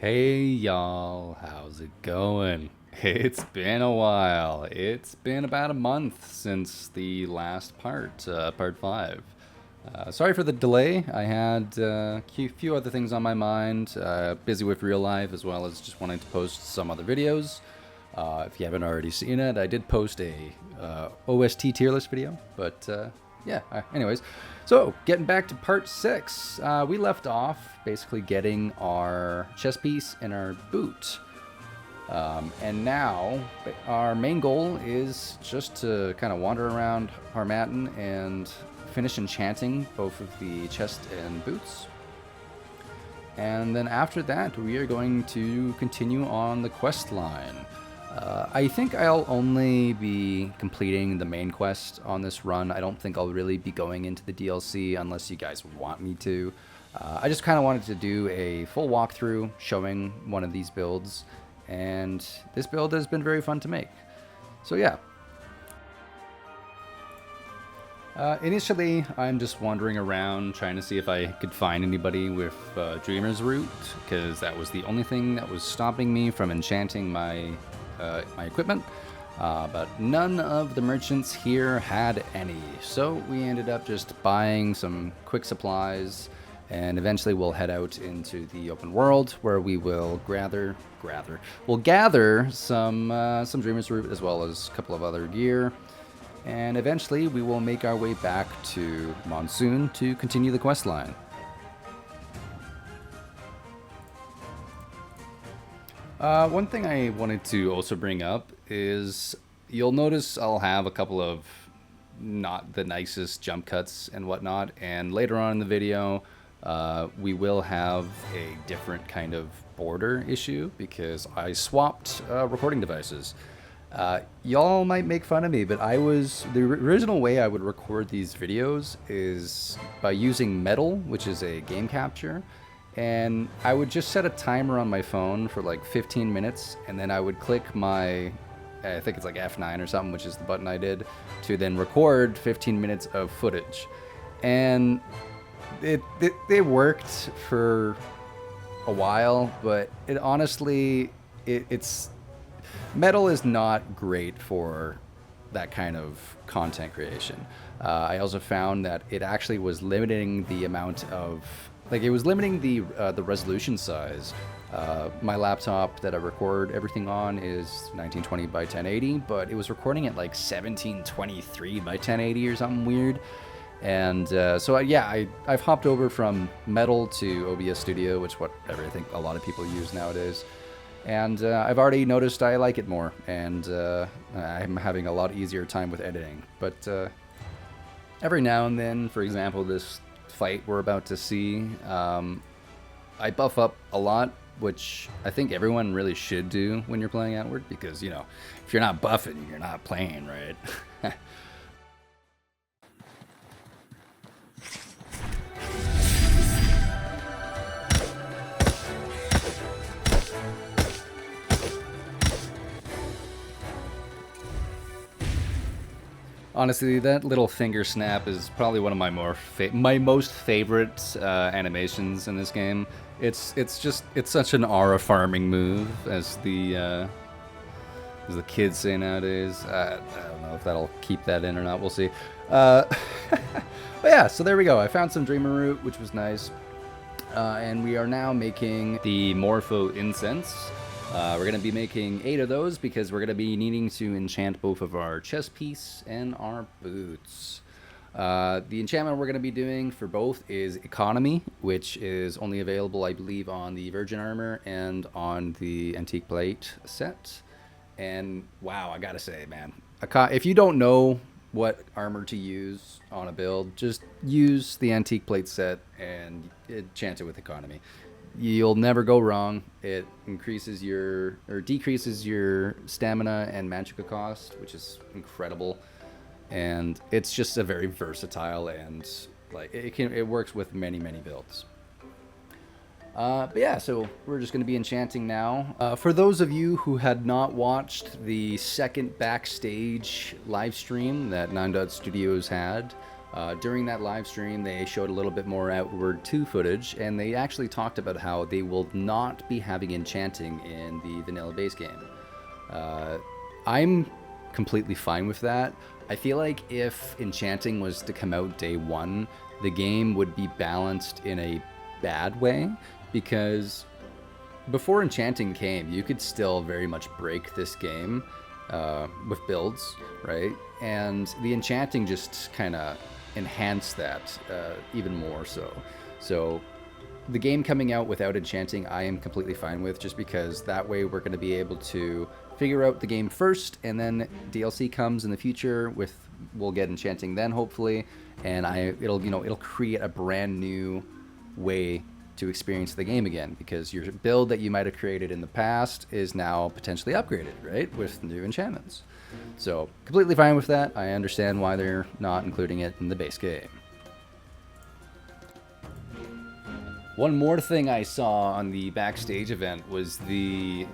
Hey y'all, how's it going? It's been a while. It's been about a month since the last part 5. Sorry for the delay. I had a few other things on my mind, busy with real life as well as just wanting to post some other videos. If you haven't already seen it, I did post a OST tier list video, but yeah, anyways. So, getting back to part 6, we left off basically getting our chest piece and our boot. And now, our main goal is just to kind of wander around Harmattan and finish enchanting both of the chest and boots. And then after that, we are going to continue on the quest line. I think I'll only be completing the main quest on this run. I don't think I'll really be going into the DLC unless you guys want me to. I just kind of wanted to do a full walkthrough showing one of these builds, and this build has been very fun to make. So yeah. Initially, I'm just wandering around trying to see if I could find anybody with Dreamer's Root, because that was the only thing that was stopping me from enchanting my equipment, but none of the merchants here had any, so we ended up just buying some quick supplies, and eventually we'll head out into the open world where we will gather some Dreamer's Root as well as a couple of other gear, and eventually we will make our way back to Monsoon to continue the quest line. One thing I wanted to also bring up is you'll notice I'll have a couple of not the nicest jump cuts and whatnot, and later on in the video we will have a different kind of border issue because I swapped recording devices. Y'all might make fun of me, but the original way I would record these videos is by using Metal, which is a game capture. And I would just set a timer on my phone for like 15 minutes, and then I would click I think it's like F9 or something, which is the button I did, to then record 15 minutes of footage. And it worked for a while, but it honestly, it's Metal is not great for that kind of content creation. I also found that it actually was limiting the amount of it was limiting the resolution size. My laptop that I record everything on is 1920 by 1080, but it was recording at like 1723 by 1080 or something weird. And so yeah, I've hopped over from Metal to OBS Studio, which whatever I think a lot of people use nowadays. And I've already noticed I like it more, and I'm having a lot easier time with editing. But every now and then, for example, this fight we're about to see, I buff up a lot, which I think everyone really should do when you're playing Outward, because, you know, if you're not buffing, you're not playing, right? Honestly, that little finger snap is probably one of my most favorite animations in this game. It's such an aura farming move, as the kids say nowadays. I don't know if that'll keep that in or not. We'll see. But yeah, so there we go. I found some Dreamer Root, which was nice, and we are now making the Morpho Incense. We're going to be making 8 of those because we're going to be needing to enchant both of our chest piece and our boots. The enchantment we're going to be doing for both is Economy, which is only available, I believe, on the Virgin Armor and on the Antique Plate set. And wow, I gotta say, man, if you don't know what armor to use on a build, just use the Antique Plate set and enchant it with Economy. You'll never go wrong. It decreases your stamina and magicka cost, which is incredible, and it's just a very versatile, and like it works with many builds. But yeah, so we're just going to be enchanting now. For those of you who had not watched the second backstage live stream that Nine Dot Studios had, During that live stream, they showed a little bit more Outward 2 footage, and they actually talked about how they will not be having Enchanting in the vanilla base game. I'm completely fine with that. I feel like if Enchanting was to come out day one, the game would be balanced in a bad way, because before Enchanting came, you could still very much break this game with builds, right? And the Enchanting just kind of enhanced that even more so. So the game coming out without Enchanting, I am completely fine with, just because that way we're going to be able to figure out the game first, and then DLC comes in the future with, we'll get Enchanting then hopefully, and it'll create a brand new way to experience the game again, because your build that you might have created in the past is now potentially upgraded, right, with new enchantments. So completely fine with that. I understand why they're not including it in the base game. One more thing I saw on the backstage event was the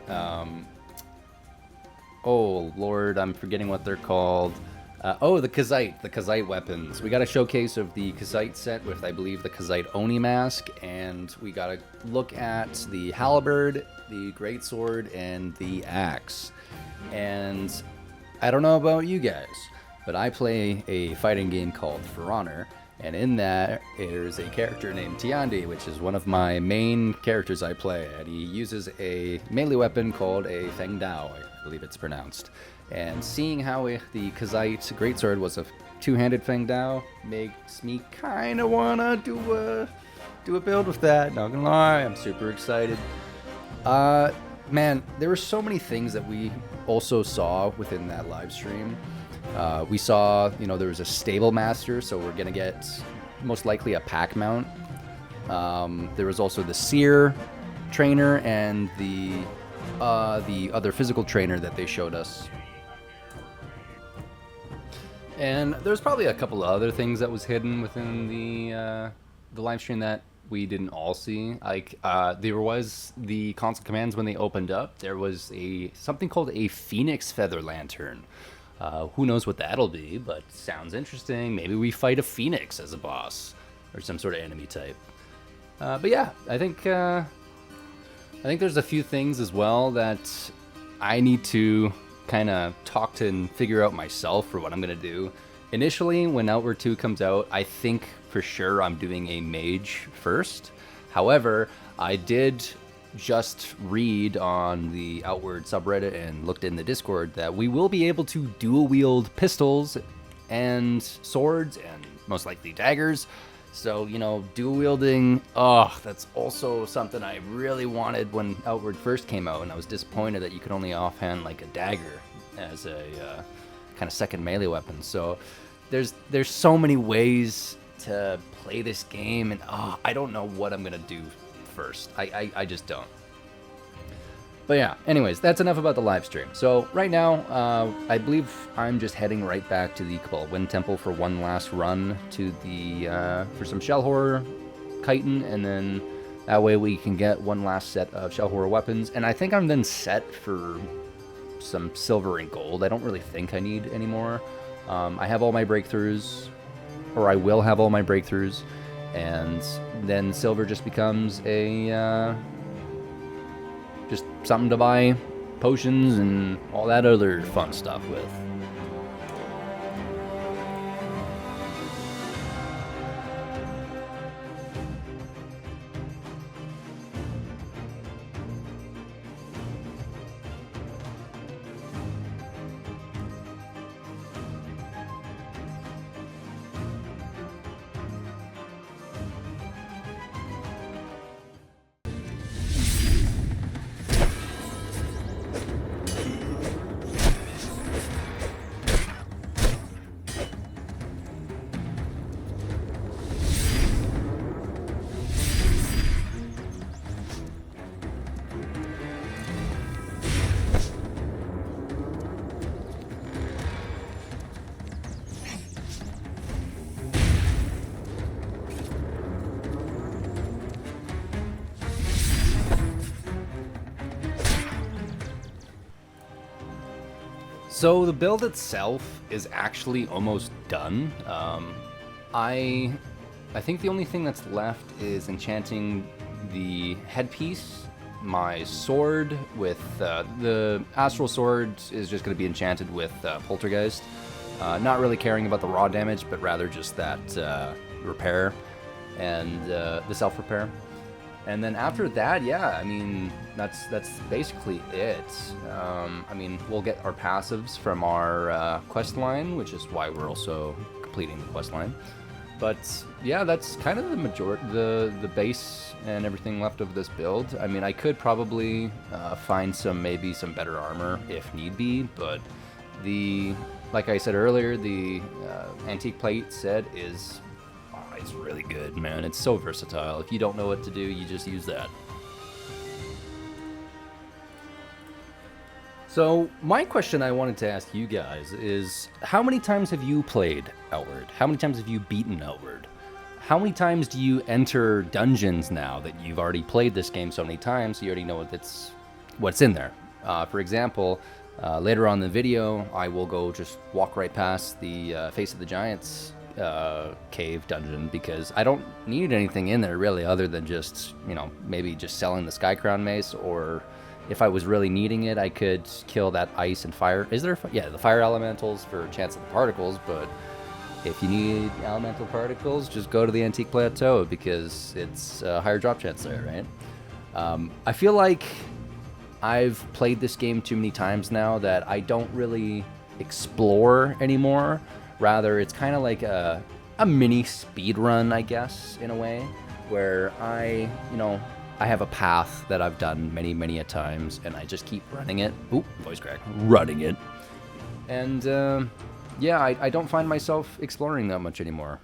oh lord, I'm forgetting what they're called. The Kazite weapons. We got a showcase of the Kazite set with, I believe, the Kazite Oni mask, and we got a look at the halberd, the greatsword, and the axe. And I don't know about you guys, but I play a fighting game called For Honor, and in that there's a character named Tiandi, which is one of my main characters I play, and he uses a melee weapon called a Feng Dao, I believe it's pronounced. And seeing how the Kazite greatsword was a two-handed Feng Dao makes me kind of wanna do a build with that. Not gonna lie, I'm super excited. Man, there were so many things that we also saw within that live stream. We saw, there was a stable master, so we're gonna get most likely a pack mount. There was also the seer trainer and the other physical trainer that they showed us. And there's probably a couple of other things that was hidden within the live stream that we didn't all see. Like there was the console commands when they opened up. There was something called a Phoenix Feather Lantern. Who knows what that'll be, but sounds interesting. Maybe we fight a phoenix as a boss or some sort of enemy type. But yeah, I think there's a few things as well that I need to kind of talk to and figure out myself for what I'm going to do. Initially, when Outward 2 comes out, I think for sure I'm doing a mage first. However, I did just read on the Outward subreddit and looked in the Discord that we will be able to dual wield pistols and swords and most likely daggers. So, dual wielding, that's also something I really wanted when Outward first came out, and I was disappointed that you could only offhand like a dagger as a kind of second melee weapon. So there's so many ways to play this game, and I don't know what I'm gonna do first. I just don't. But yeah, anyways, that's enough about the live stream. So right now, I believe I'm just heading right back to the Cabal Wind Temple for one last run to the for some Shell Horror chitin, and then that way we can get one last set of Shell Horror weapons. And I think I'm then set for some silver and gold. I don't really think I need any more. I have all my breakthroughs, or I will have all my breakthroughs, and then silver just becomes a just something to buy potions and all that other fun stuff with. So the build itself is actually almost done. I think the only thing that's left is enchanting the headpiece. My sword with the astral sword is just going to be enchanted with poltergeist. Not really caring about the raw damage, but rather just that repair and the self repair. And then after that, yeah, I mean that's basically it. I mean, we'll get our passives from our quest line, which is why we're also completing the quest line. But yeah, that's kind of the majority, the base and everything left of this build. I mean, I could probably find maybe some better armor if need be, but like I said earlier, the antique plate set is it's really good, man. It's so versatile. If you don't know what to do, you just use that. So my question I wanted to ask you guys is, how many times have you played Outward? How many times have you beaten Outward? How many times do you enter dungeons now that you've already played this game so many times, so you already know what's in there? For example, later on in the video, I will go just walk right past the Face of the Giants cave dungeon, because I don't need anything in there really other than just, maybe just selling the Sky Crown Mace, or if I was really needing it, I could kill that ice and fire. Yeah, the fire elementals for chance of the particles, but if you need elemental particles, just go to the Antique Plateau, because it's a higher drop chance there, right? I feel like I've played this game too many times now that I don't really explore anymore. Rather, it's kind of like a mini speed run, I guess, in a way, where I have a path that I've done many, many a times, and I just keep running it. Oop, voice crack. Running it. And, yeah, I don't find myself exploring that much anymore.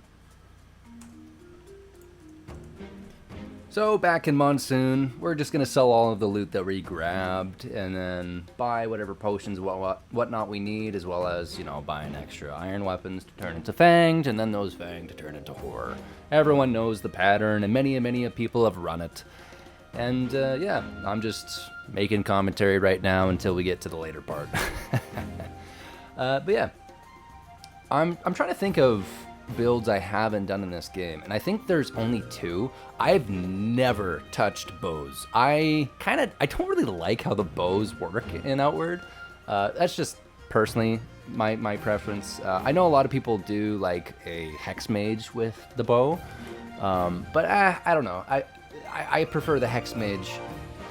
So, back in Monsoon, we're just going to sell all of the loot that we grabbed, and then buy whatever potions, whatnot we need, as well as, buying extra iron weapons to turn into Fanged, and then those Fanged to turn into Horror. Everyone knows the pattern, and many people have run it. And, yeah, I'm just making commentary right now until we get to the later part. But yeah, I'm trying to think of builds I haven't done in this game, and I think there's only two. I've never touched bows. I don't really like how the bows work in Outward. That's just personally my preference. I know a lot of people do like a Hex Mage with the bow, but I don't know. I prefer the Hex Mage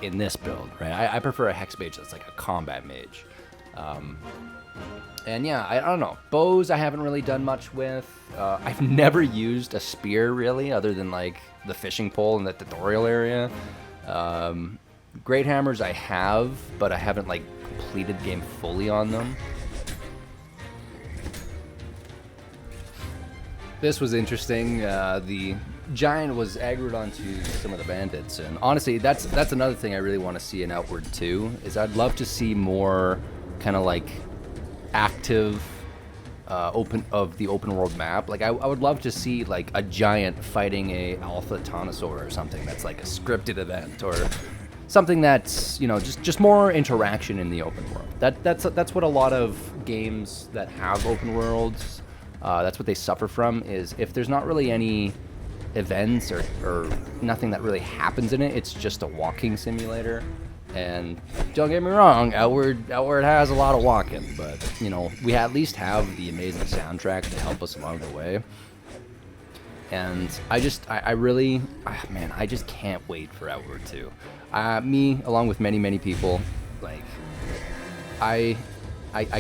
in this build, right? I prefer a Hex Mage that's like a combat mage. And yeah, I don't know. Bows I haven't really done much with. I've never used a spear really, other than like the fishing pole in the tutorial area. Great hammers I have, but I haven't like completed the game fully on them. This was interesting. The giant was aggroed onto some of the bandits, and honestly, that's another thing I really want to see in Outward 2, is I'd love to see more kind of like active open world map. Like I would love to see like a giant fighting a alpha Tanosaur or something that's like a scripted event, or something that's just more interaction in the open world. That's what a lot of games that have open worlds, that's what they suffer from, is if there's not really any events or nothing that really happens in it, it's just a walking simulator. And don't get me wrong, Outward has a lot of walking, but we at least have the amazing soundtrack to help us along the way. And I just can't wait for Outward 2. Me, along with many people, like I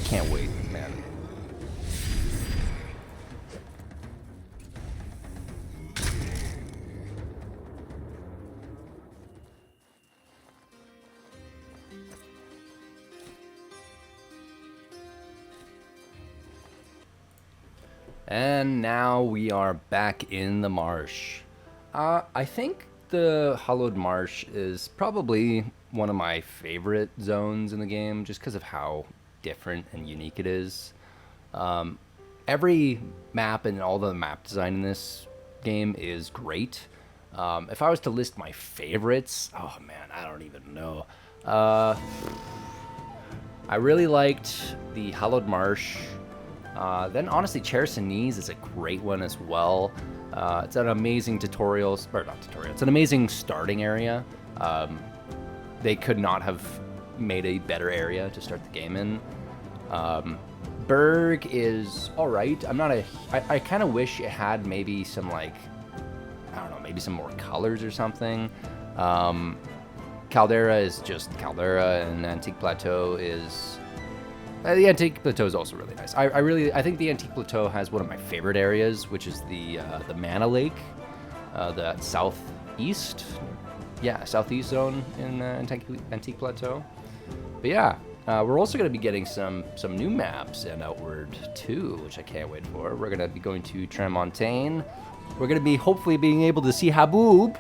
can't wait, man. And now we are back in the marsh. I think the Hallowed Marsh is probably one of my favorite zones in the game, just because of how different and unique it is. Every map and all the map design in this game is great. If I was to list my favorites, oh man, I don't even know. I really liked the Hallowed Marsh Then honestly, Chersonese is a great one as well. It's an amazing tutorial, or not tutorial, it's an amazing starting area. They could not have made a better area to start the game in. Berg is alright. I kind of wish it had maybe some, like, I don't know, maybe some more colors or something. Caldera is just Caldera, and Antique Plateau is... the Antique Plateau is also really nice. I think the Antique Plateau has one of my favorite areas, which is the Mana Lake, the southeast zone in Antique Plateau. But yeah, we're also going to be getting some new maps in Outward too, which I can't wait for. We're going to be going to Tremontaine. We're going to be hopefully being able to see Haboob,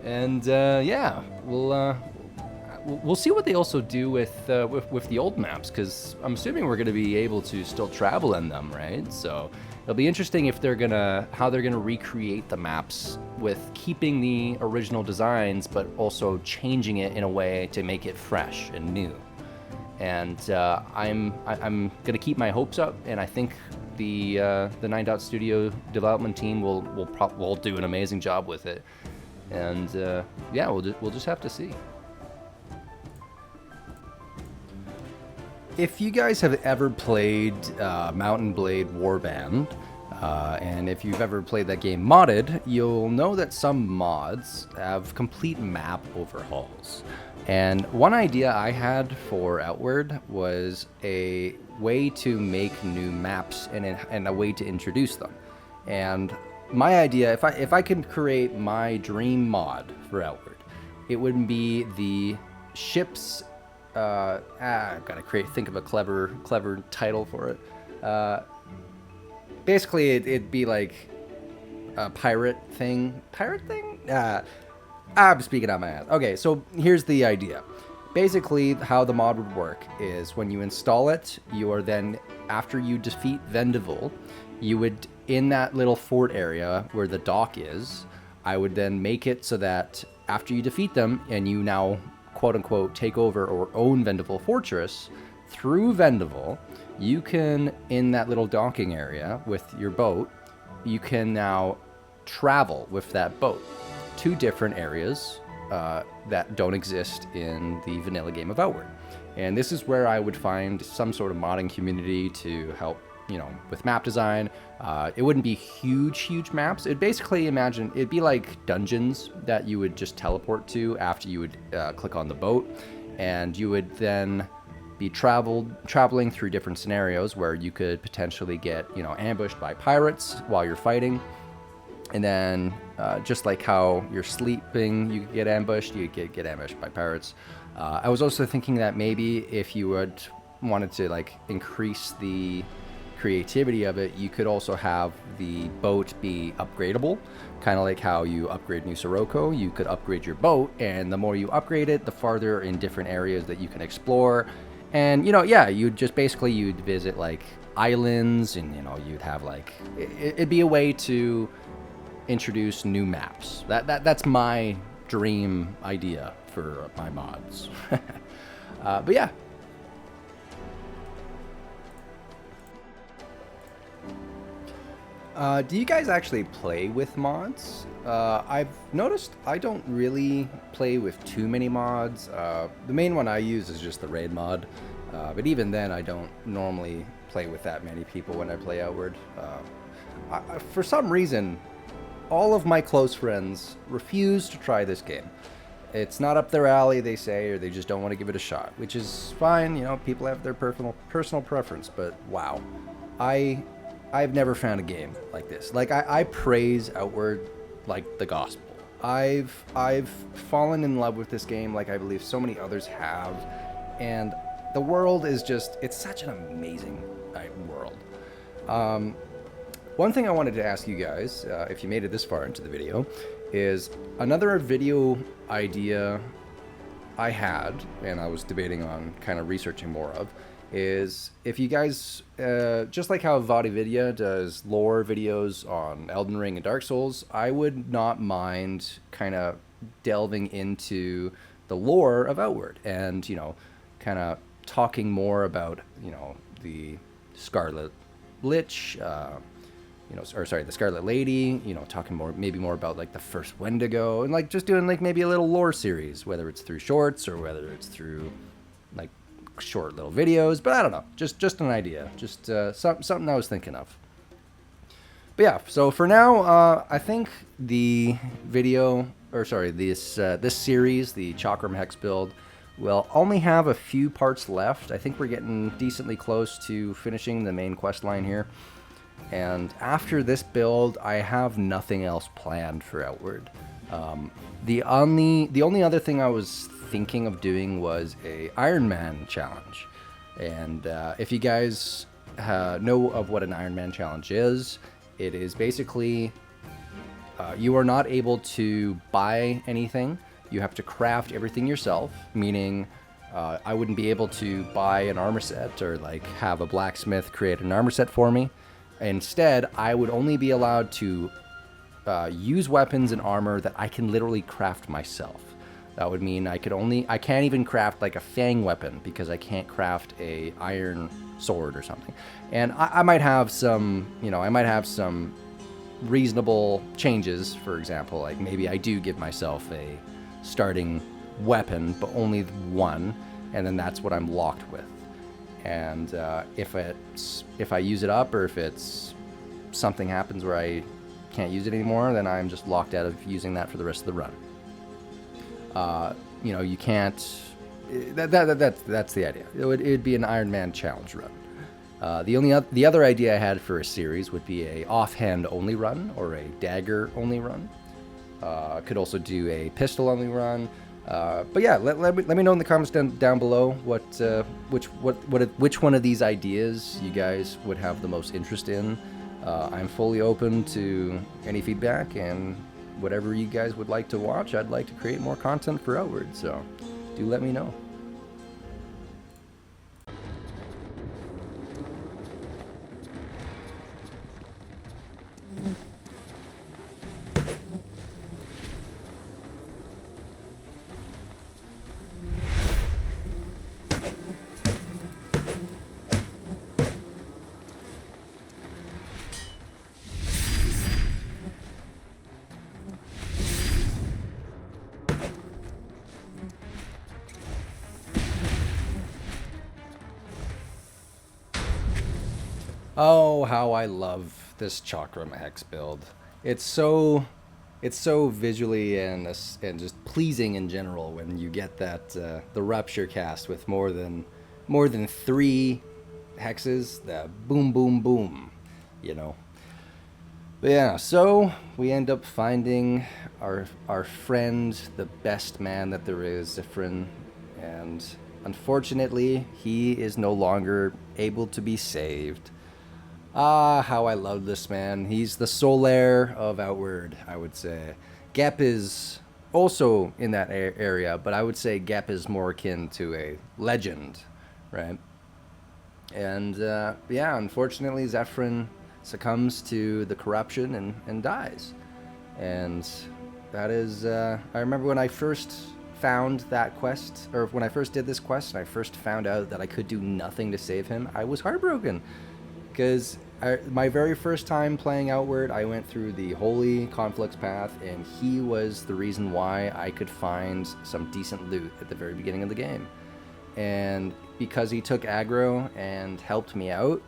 and yeah, we'll see what they also do with the old maps, because I'm assuming we're going to be able to still travel in them, right? So it'll be interesting if how they're gonna recreate the maps with keeping the original designs, but also changing it in a way to make it fresh and new. And I'm gonna keep my hopes up, and I think the 9 Dot Studio development team will do an amazing job with it. And yeah, we'll just have to see. If you guys have ever played Mountain Blade Warband, and if you've ever played that game modded, you'll know that some mods have complete map overhauls. And one idea I had for Outward was a way to make new maps and a way to introduce them. And my idea, if I could create my dream mod for Outward, it would be the ships. I've got to think of a clever title for it. Basically, it'd be like a pirate thing. I'm speaking out my ass. Okay, so here's the idea. Basically, how the mod would work is when you install it, you are then, after you defeat Vendavel, you would, in that little fort area where the dock is, I would then make it so that after you defeat them and you now quote-unquote take over or own Vendavel Fortress, through Vendavel, you can, in that little docking area with your boat, you can now travel with that boat to different areas that don't exist in the vanilla game of Outward. And this is where I would find some sort of modding community to help, with map design. It wouldn't be huge maps. It'd basically it'd be like dungeons that you would just teleport to after you would click on the boat, and you would then be traveling through different scenarios where you could potentially get, ambushed by pirates while you're fighting. And then, just like how you're sleeping, you get ambushed, you get ambushed by pirates. I was also thinking that maybe if you wanted to increase the creativity of it, you could also have the boat be upgradable, kind of like how you upgrade New Sirocco. You could upgrade your boat, and the more you upgrade it, the farther in different areas that you can explore. And you'd just basically you'd visit islands, and you'd have it'd be a way to introduce new maps. That's my dream idea for my mods. But yeah. Do you guys actually play with mods? I've noticed I don't really play with too many mods. The main one I use is just the raid mod. But even then, I don't normally play with that many people when I play Outward. For some reason, all of my close friends refuse to try this game. It's not up their alley, they say, or they just don't want to give it a shot, which is fine. People have their personal preference, but wow. I've never found a game like this. I praise Outward like the gospel. I've fallen in love with this game like I believe so many others have, and the world is it's such an amazing world. One thing I wanted to ask you guys, if you made it this far into the video, is another video idea I had, and I was debating on kind of researching more of, is if you guys, just like how VodiVidya does lore videos on Elden Ring and Dark Souls, I would not mind kind of delving into the lore of Outward and, kind of talking more about, the Scarlet Lich, you know, or sorry, the Scarlet Lady, you know, talking maybe more about like the first Wendigo, and like just doing like maybe a little lore series, whether it's through shorts or whether it's through like short little videos, but I don't know, just an idea, just something I was thinking of. But yeah, so for now, I think the video, or sorry, this series, the Chakram Hex build, will only have a few parts left. I think we're getting decently close to finishing the main quest line here. And after this build, I have nothing else planned for Outward. The only other thing I was thinking of doing was a Iron Man challenge. And if you guys know of what an Iron Man challenge is, it is basically you are not able to buy anything. You have to craft everything yourself, meaning I wouldn't be able to buy an armor set or like have a blacksmith create an armor set for me. Instead, I would only be allowed to use weapons and armor that I can literally craft myself. That would mean I can't even craft like a fang weapon because I can't craft a iron sword or something. And I might have some, you know, reasonable changes. For example, like maybe I do give myself a starting weapon, but only one, and then that's what I'm locked with. And if I use it up, or if it's something happens where I can't use it anymore, then I'm just locked out of using that for the rest of the run. You know, you can't. That's the idea. It'd be an Iron Man challenge run. The other idea I had for a series would be a offhand only run or a dagger only run. Could also do a pistol only run. But yeah, let me know in the comments down below which one of these ideas you guys would have the most interest in. I'm fully open to any feedback, and whatever you guys would like to watch, I'd like to create more content for Outward, so do let me know. Oh, how I love this Chakram Hex build. It's so visually and just pleasing in general when you get that the Rupture cast with more than 3 hexes. The boom boom boom, you know. But yeah, so we end up finding our friend, the best man that there is, Zifrin, and unfortunately he is no longer able to be saved. Ah, how I love this man. He's the soul heir of Outward, I would say. Gep is also in that area, but I would say Gep is more akin to a legend, right? And yeah, unfortunately, Zephyrin succumbs to the corruption and dies. And that is, I remember when I first found that quest, or when I first did this quest, and I first found out that I could do nothing to save him, I was heartbroken. Because my very first time playing Outward, I went through the Holy Conflicts path, and he was the reason why I could find some decent loot at the very beginning of the game. And because he took aggro and helped me out,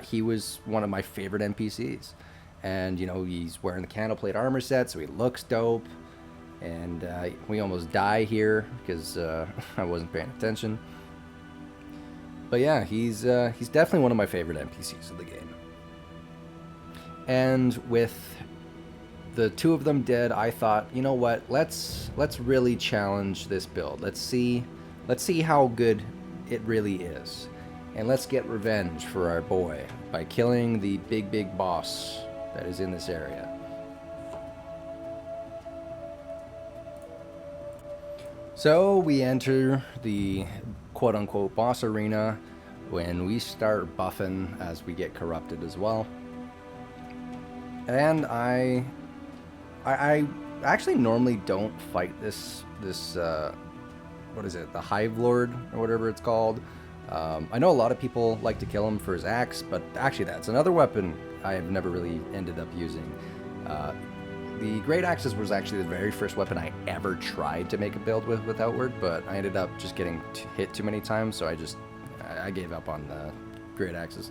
he was one of my favorite NPCs. And, you know, he's wearing the candleplate armor set, so he looks dope. And we almost die here because I wasn't paying attention. But yeah, he's definitely one of my favorite NPCs of the game. And with the 2 of them dead, I thought, you know what? Let's really challenge this build. Let's see how good it really is, and let's get revenge for our boy by killing the big boss that is in this area. So we enter the quote-unquote boss arena when we start buffing as we get corrupted as well. And I actually normally don't fight this what is it, the Hive Lord or whatever it's called. I know a lot of people like to kill him for his axe, but actually that's another weapon I have never really ended up using. The Great Axes was actually the very first weapon I ever tried to make a build with Outward, but I ended up just getting hit too many times, so I gave up on the Great Axes.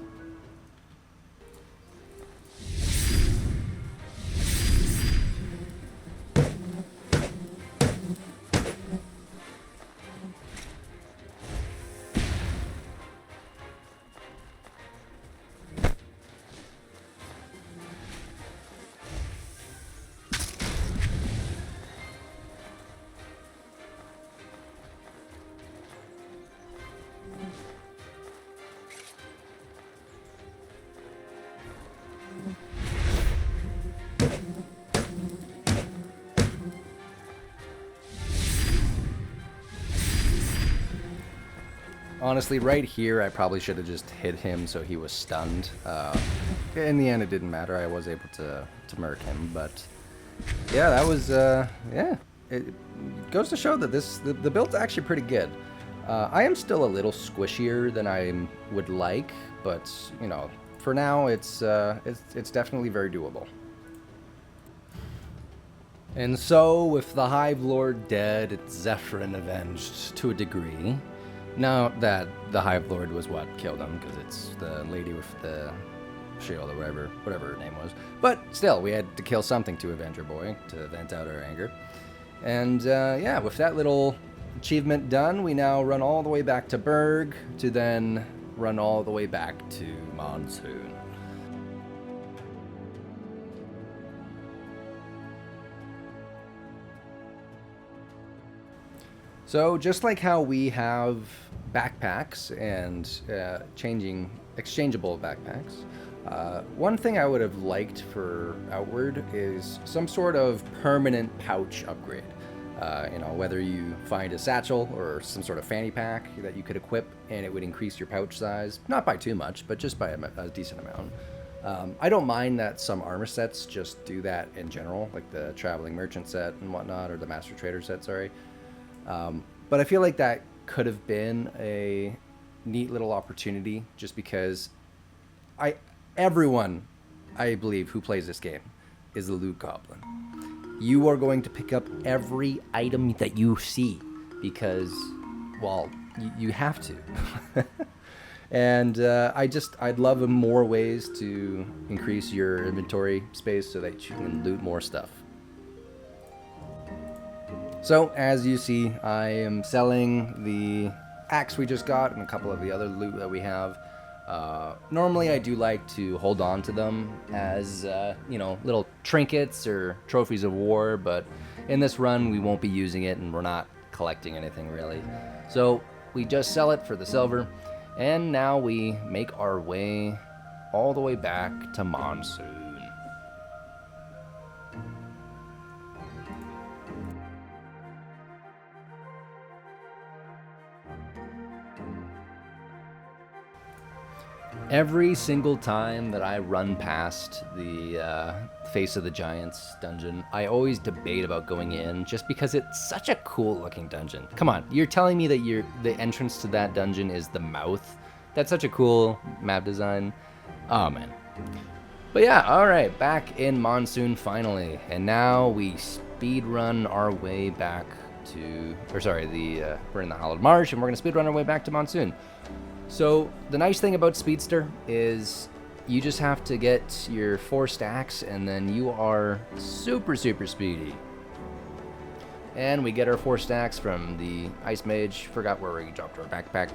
Honestly, right here, I probably should have just hit him so he was stunned. In the end, it didn't matter. I was able to murk him, but yeah, that was, yeah. It goes to show that the build's actually pretty good. I am still a little squishier than I would like, but, you know, for now, it's definitely very doable. And so, with the Hive Lord dead, it's Zephyrin avenged to a degree. Now that the Hive Lord was what killed him, because it's the lady with the shield or whatever her name was. But still, we had to kill something to avenge her boy, to vent out our anger. And yeah, with that little achievement done, we now run all the way back to Berg, to then run all the way back to Monsoon. So just like how we have backpacks and exchangeable backpacks, one thing I would have liked for Outward is some sort of permanent pouch upgrade. You know, whether you find a satchel or some sort of fanny pack that you could equip and it would increase your pouch size, not by too much, but just by a decent amount. I don't mind that some armor sets just do that in general, like the Traveling Merchant set and whatnot, or the Master Trader set, sorry. But I feel like that could have been a neat little opportunity, just because everyone, I believe, who plays this game is a loot goblin. You are going to pick up every item that you see because, well, you have to. And I'd love more ways to increase your inventory space so that you can loot more stuff. So, as you see, I am selling the axe we just got and a couple of the other loot that we have. Normally, I do like to hold on to them as, you know, little trinkets or trophies of war, but in this run, we won't be using it and we're not collecting anything really. So, we just sell it for the silver, and now we make our way all the way back to Monsoon. Every single time that I run past the Face of the Giants dungeon, I always debate about going in just because it's such a cool looking dungeon. Come on, you're telling me that the entrance to that dungeon is the mouth? That's such a cool map design. Oh man. But yeah, alright, back in Monsoon finally. And now we speed run our way back to, we're in the Hallowed Marsh and we're gonna speed run our way back to Monsoon. So the nice thing about Speedster is you just have to get your 4 stacks and then you are super speedy. And we get our 4 stacks from the Ice Mage, forgot where we dropped our backpack,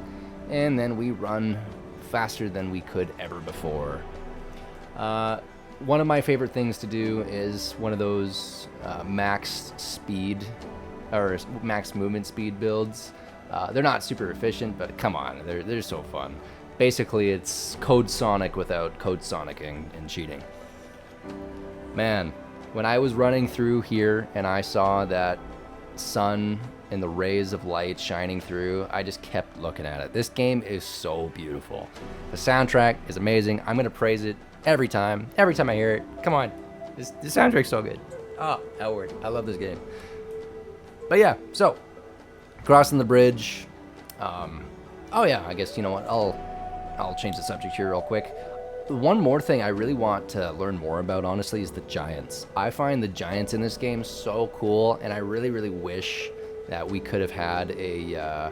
and then we run faster than we could ever before. One of my favorite things to do is one of those max speed or max movement speed builds. They're not super efficient, but come on, they're so fun. Basically, it's Code Sonic without Code Sonicing and cheating. Man, when I was running through here and I saw that sun and the rays of light shining through, I just kept looking at it. This game is so beautiful. The soundtrack is amazing. I'm gonna praise it every time I hear it. Come on, the soundtrack's so good. Oh, Outward, I love this game. But yeah, so crossing the bridge, Oh yeah, I guess you know what? I'll change the subject here real quick. One more thing I really want to learn more about, honestly, is the giants. I find the giants in this game so cool, and I really, really wish that we could have had a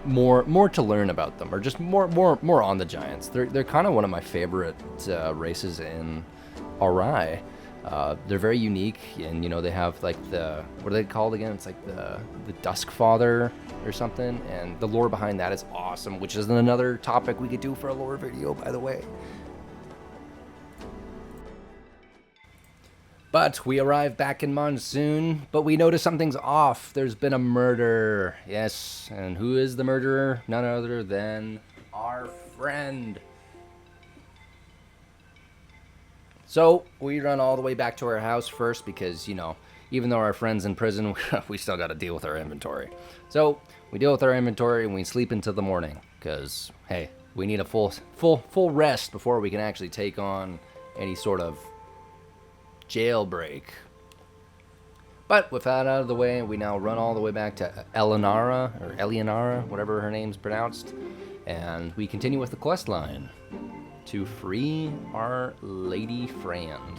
more to learn about them, or just more on the giants. They're kind of one of my favorite races in RI. They're very unique, and you know they have like what are they called again? It's like the Dusk Father or something, and the lore behind that is awesome, which is another topic we could do for a lore video, by the way. But we arrive back in Monsoon, but we notice something's off. There's been a murder. Yes, and who is the murderer? None other than our friend. So we run all the way back to our house first because, you know, even though our friend's in prison, we still got to deal with our inventory. So we deal with our inventory and we sleep until the morning because, hey, we need a full rest before we can actually take on any sort of jailbreak. But with that out of the way, we now run all the way back to Eleonara, whatever her name's pronounced, and we continue with the quest line to free our lady friend.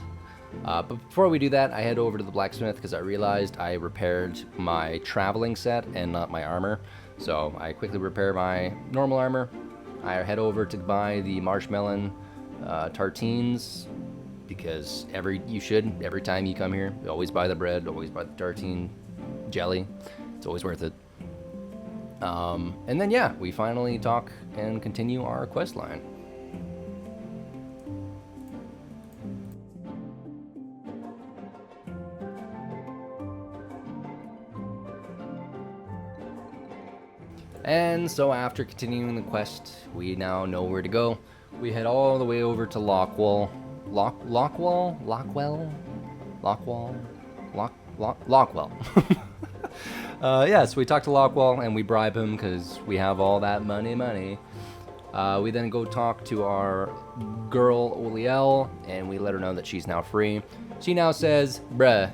But before we do that, I head over to the blacksmith because I realized I repaired my traveling set and not my armor. So I quickly repair my normal armor. I head over to buy the marshmallow tartines because every time you come here, you always buy the bread, always buy the tartine jelly. It's always worth it. And then yeah, we finally talk and continue our quest line. And so after continuing the quest, we now know where to go. We head all the way over to Lockwell. Lockwell? Yeah, so we talk to Lockwell and we bribe him because we have all that money. We then go talk to our girl, Oliel, and we let her know that she's now free. She now says, bruh,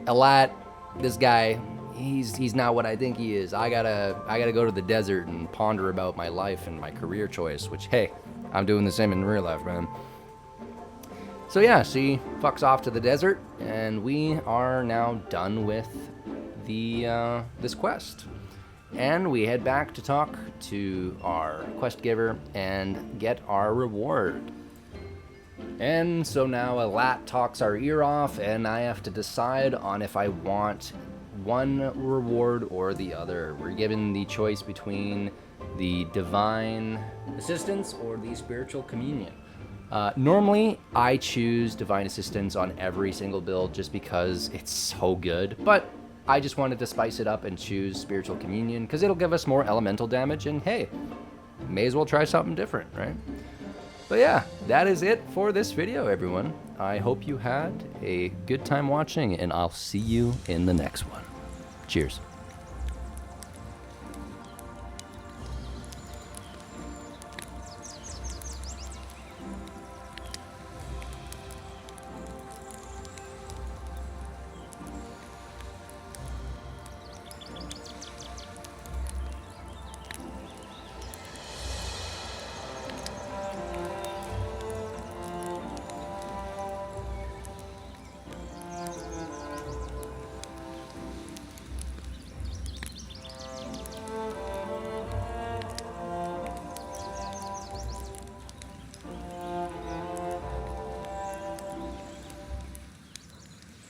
Elat, this guy, he's not what I think he is. I gotta go to the desert and ponder about my life and my career choice, which, hey, I'm doing the same in real life, man. So yeah, she fucks off to the desert, and we are now done with this quest. And we head back to talk to our quest giver and get our reward. And so now Elat talks our ear off, and I have to decide on if I want one reward or the other. We're given the choice between the divine assistance or the spiritual communion. Normally, I choose divine assistance on every single build just because it's so good, but I just wanted to spice it up and choose spiritual communion because it'll give us more elemental damage, and hey, may as well try something different, right? But yeah, that is it for this video, everyone. I hope you had a good time watching, and I'll see you in the next one. Cheers.